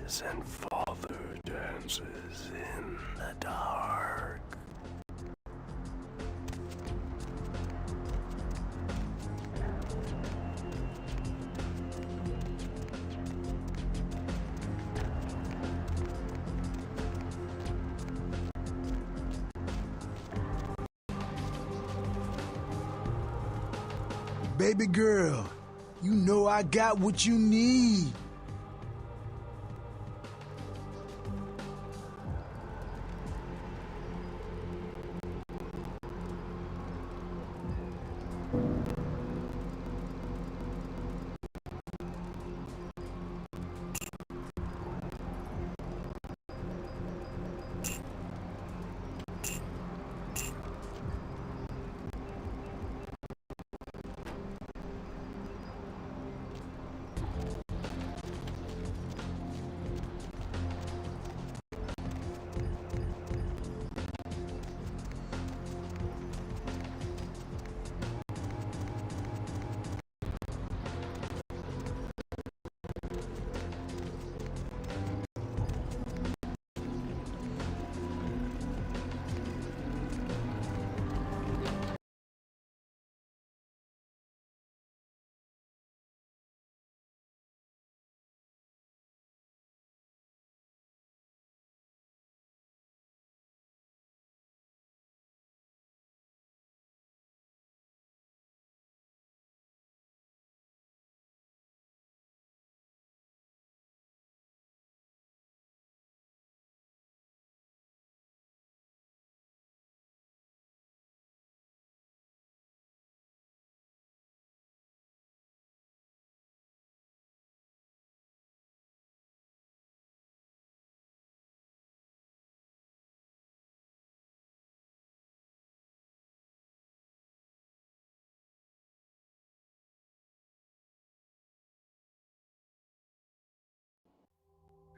tatters and father dances in the dark. Baby girl, you know I got what you need.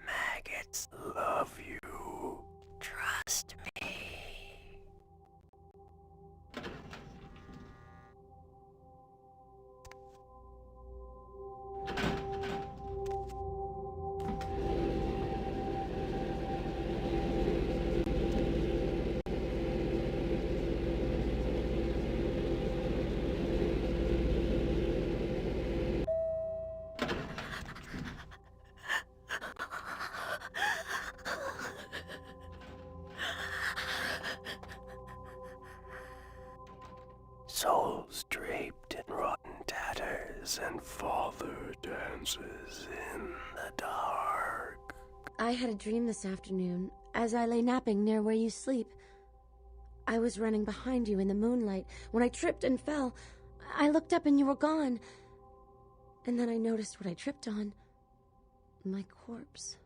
Maggots love you. Trust me. Souls draped in rotten tatters and father dances in the dark. I had a dream this afternoon, as I lay napping near where you sleep. I was running behind you in the moonlight. When I tripped and fell, I looked up and you were gone. And then I noticed what I tripped on. My corpse.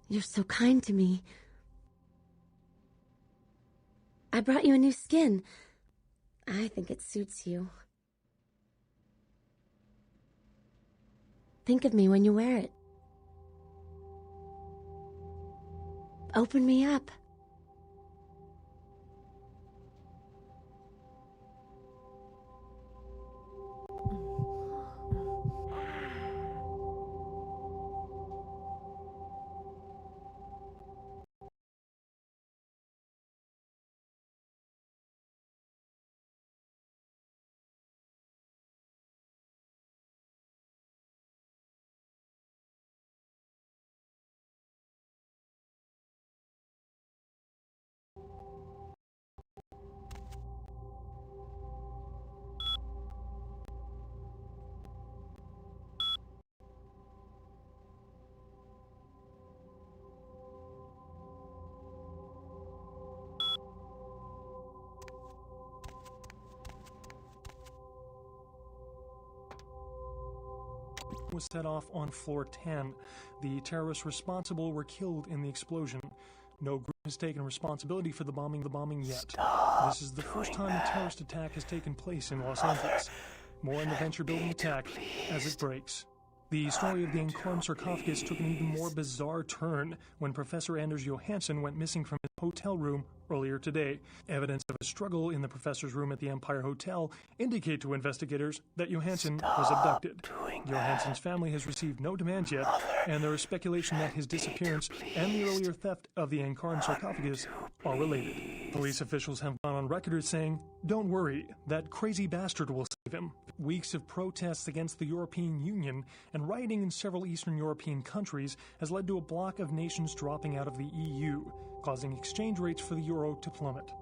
You're so kind to me. I brought you a new skin. I think it suits you. Think of me when you wear it. Open me up. Was set off on floor 10. The terrorists responsible were killed in the explosion. No group has taken responsibility for the bombing yet. This is the first time a terrorist attack has taken place in Los Angeles. More on the venture building attack as it breaks. The story of the incarnate sarcophagus took an even more bizarre turn when Professor Anders Johansson went missing from his hotel room earlier today. Evidence of a struggle in the professor's room at the Empire Hotel indicate to investigators that Johansson was abducted. Johansson's family has received no demands yet, and there is speculation that his disappearance and the earlier theft of the incarnate sarcophagus are related. Police officials have gone on record as saying, "Don't worry, that crazy bastard will save him." Weeks of protests against the European Union and rioting in several Eastern European countries has led to a bloc of nations dropping out of the EU, causing exchange rates for the euro to plummet.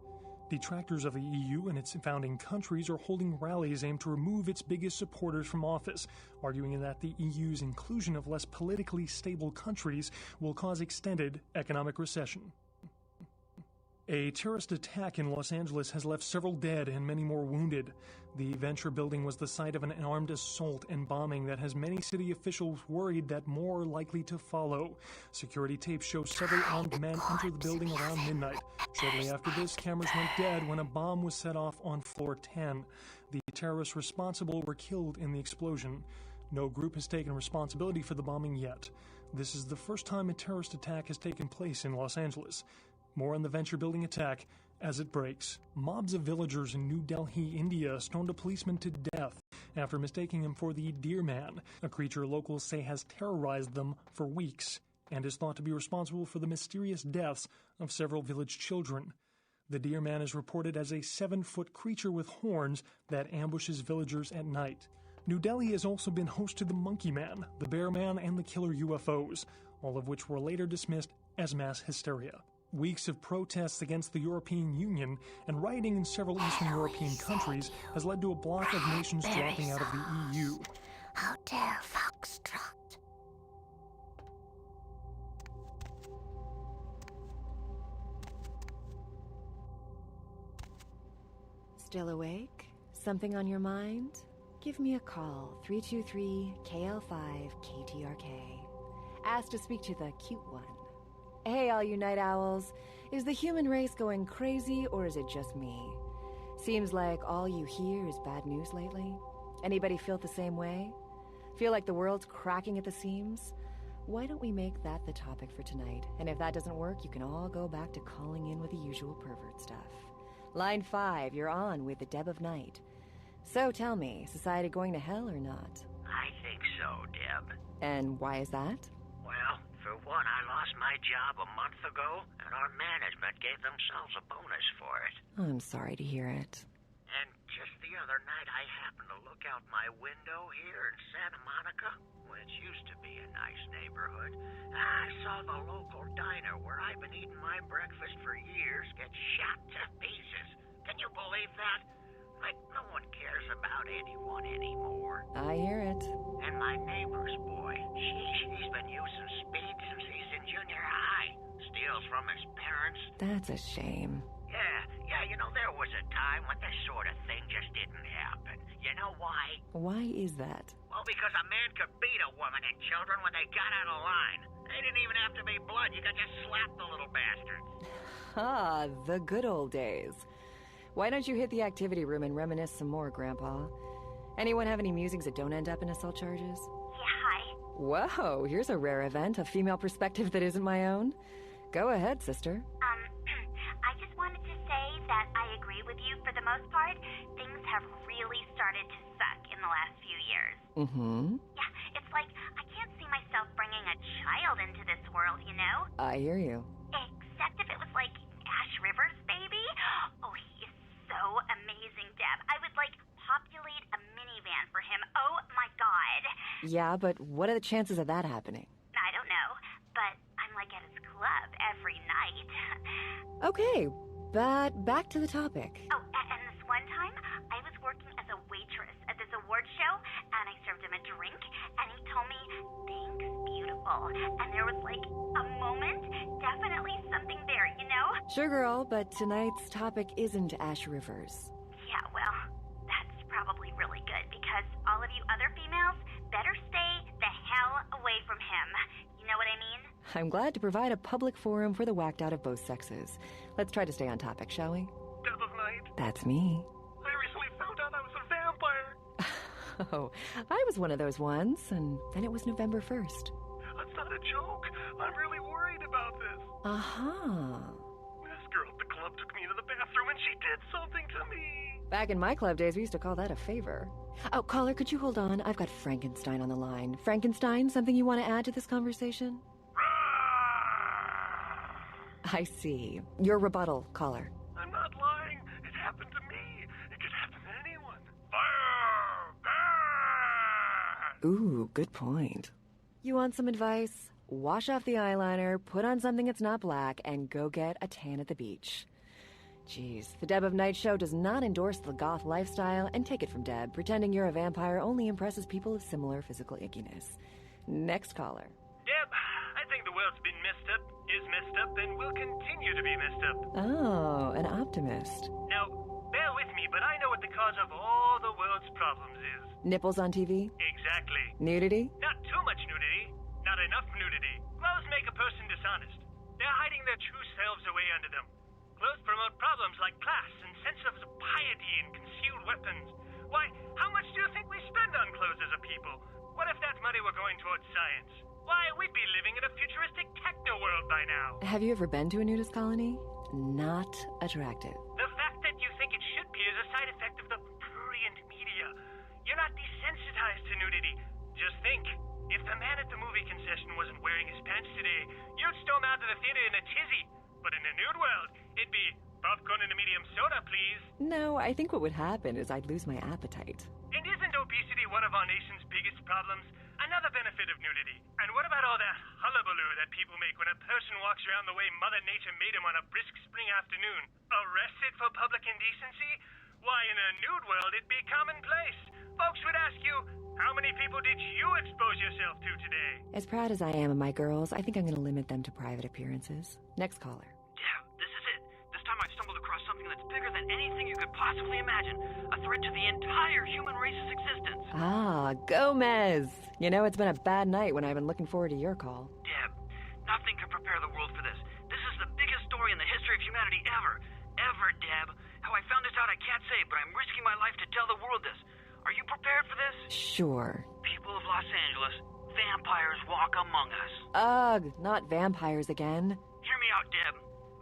Detractors of the EU and its founding countries are holding rallies aimed to remove its biggest supporters from office, arguing that the EU's inclusion of less politically stable countries will cause extended economic recession. A terrorist attack in Los Angeles has left several dead and many more wounded. The Venture building was the site of an armed assault and bombing that has many city officials worried that more are likely to follow. Security tapes show several armed men enter the building around midnight. Shortly after this, cameras went dead when a bomb was set off on floor 10. The terrorists responsible were killed in the explosion. No group has taken responsibility for the bombing yet. This is the first time a terrorist attack has taken place in Los Angeles. More on the Venture building attack as it breaks. Mobs of villagers in New Delhi, India, stoned a policeman to death after mistaking him for the Deer Man, a creature locals say has terrorized them for weeks and is thought to be responsible for the mysterious deaths of several village children. The Deer Man is reported as a 7-foot creature with horns that ambushes villagers at night. New Delhi has also been host to the Monkey Man, the Bear Man, and the Killer UFOs, all of which were later dismissed as mass hysteria. Weeks of protests against the European Union and rioting in several Eastern European countries has led to a bloc of nations dropping out of the EU. Hotel Foxtrot. Still awake? Something on your mind? Give me a call, 323-KL5-KTRK. Ask to speak to the cute one. Hey, all you night owls. Is the human race going crazy, or is it just me? Seems like all you hear is bad news lately. Anybody feel the same way? Feel like the world's cracking at the seams? Why don't we make that the topic for tonight? And if that doesn't work, you can all go back to calling in with the usual pervert stuff. Line 5, you're on with the Deb of Night. So tell me, society going to hell or not? I think so, Deb. And why is that? Well, for one, I lost my job a month ago, and our management gave themselves a bonus for it. I'm sorry to hear it. And just the other night, I happened to look out my window here in Santa Monica, which used to be a nice neighborhood. I saw the local diner where I've been eating my breakfast for years get shot to pieces. Can you believe that? Like, no one cares about anyone anymore. I hear it. And my neighbor's boy, he's been using speed since he's in junior high. Steals from his parents. That's a shame. Yeah, you know, there was a time when this sort of thing just didn't happen. You know why? Why is that? Well, because a man could beat a woman and children when they got out of line. They didn't even have to be blood. You could just slap the little bastard. Ah, the good old days. Why don't you hit the activity room and reminisce some more, Grandpa? Anyone have any musings that don't end up in assault charges? Yeah, hi. Whoa, here's a rare event, a female perspective that isn't my own. Go ahead, sister. I just wanted to say that I agree with you for the most part. Things have really started to suck in the last few years. Mm-hmm. Yeah, it's like I can't see myself bringing a child into this world, you know? I hear you. Except if it was like Ash Rivers' baby. Oh, he is so amazing, Deb. I would like populate a minivan for him. Oh my God. Yeah, but what are the chances of that happening? I don't know, but I'm like at his club every night. Okay, but back to the topic. Oh, and this one time, I was working as a waitress at this award show, and I served him a drink, and he told me, "Thanks, beautiful." And there was like a moment, definitely something there, you know? Sure, girl, but tonight's topic isn't Ash Rivers. Yeah, well, that's probably really good, because all of you other females better stay the hell away from him. You know what I mean? I'm glad to provide a public forum for the whacked out of both sexes. Let's try to stay on topic, shall we? Deb of Night. That's me. I recently found out I was a vampire. Oh, I was one of those once, and then it was November 1st. That's not a joke. I'm really worried about this. Uh-huh. This girl at the club took me into the bathroom and she did something to me. Back in my club days, we used to call that a favor. Oh, caller, could you hold on? I've got Frankenstein on the line. Frankenstein, something you want to add to this conversation? I see. Your rebuttal, caller. I'm not lying. It happened to me. It could happen to anyone. Fire! Ah! Ooh, good point. You want some advice? Wash off the eyeliner, put on something that's not black, and go get a tan at the beach. Jeez, the Deb of Night show does not endorse the goth lifestyle, and take it from Deb, pretending you're a vampire only impresses people of similar physical ickiness. Next caller. Deb, I think the world's been messed up, is messed up, and will continue to be messed up. Oh, an optimist. Now, bear with me, but I know what the cause of all the world's problems is. Nipples on TV? Exactly. Nudity? Not too much nudity. Not enough nudity. Clothes make a person dishonest. They're hiding their true selves away under them. Clothes promote problems like class and sense of piety and concealed weapons. Why, how much do you think we spend on clothes as a people? What if that money were going towards science? Why, we'd be living in a futuristic techno world by now. Have you ever been to a nudist colony? Not attractive. The fact that you think it should be is a side effect of the prurient media. You're not desensitized to nudity. Just think, if the man at the movie concession wasn't wearing his pants today, you'd storm out of the theater in a tizzy. But in a nude world, it'd be popcorn and a medium soda, please. No, I think what would happen is I'd lose my appetite. And isn't obesity one of our nation's biggest problems? Another benefit of nudity. And what about all that hullabaloo that people make when a person walks around the way Mother Nature made him on a brisk spring afternoon? Arrested for public indecency? Why, in a nude world, it'd be commonplace. Folks would ask you, how many people did you expose yourself to today? As proud as I am of my girls, I think I'm going to limit them to private appearances. Next caller. Yeah, this is it. This time I've stumbled across something that's bigger than anything you could possibly imagine. A threat to the entire human race's existence. Ah, Gomez! You know, it's been a bad night when I've been looking forward to your call. Deb, nothing could prepare the world for this. This is the biggest story in the history of humanity ever. Ever, Deb. How I found this out I can't say, but I'm risking my life to tell the world this. Are you prepared for this? Sure. People of Los Angeles, vampires walk among us. Ugh, not vampires again. Hear me out, Deb.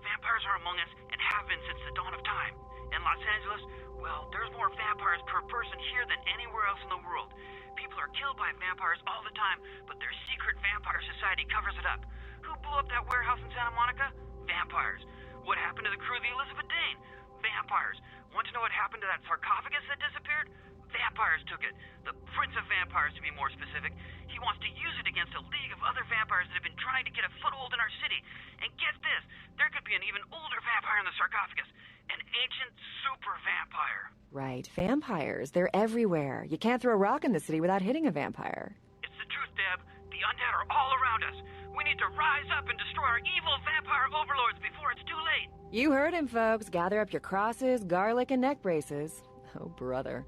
Vampires are among us and have been since the dawn of time. In Los Angeles, well, there's more vampires per person here than anywhere else in the world. People are killed by vampires all the time, but their secret vampire society covers it up. Who blew up that warehouse in Santa Monica? Vampires. What happened to the crew of the Elizabeth Dane? Vampires. Want to know what happened to that sarcophagus that disappeared? Vampires took it. The Prince of Vampires, to be more specific. He wants to use it against a league of other vampires that have been trying to get a foothold in our city. And get this, there could be an even older vampire in the sarcophagus. An ancient super vampire. Right, vampires. They're everywhere. You can't throw a rock in the city without hitting a vampire. It's the truth, Deb. The undead are all around us. We need to rise up and destroy our evil vampire overlords before it's too late. You heard him, folks. Gather up your crosses, garlic, and neck braces. Oh, brother.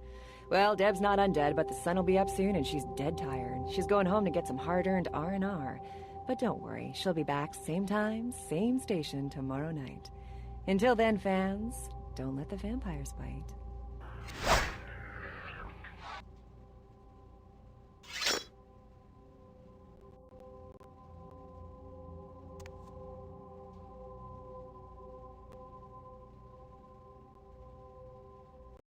Well, Deb's not undead, but the sun will be up soon and she's dead tired. She's going home to get some hard-earned R&R. But don't worry, she'll be back same time, same station tomorrow night. Until then, fans, don't let the vampires bite.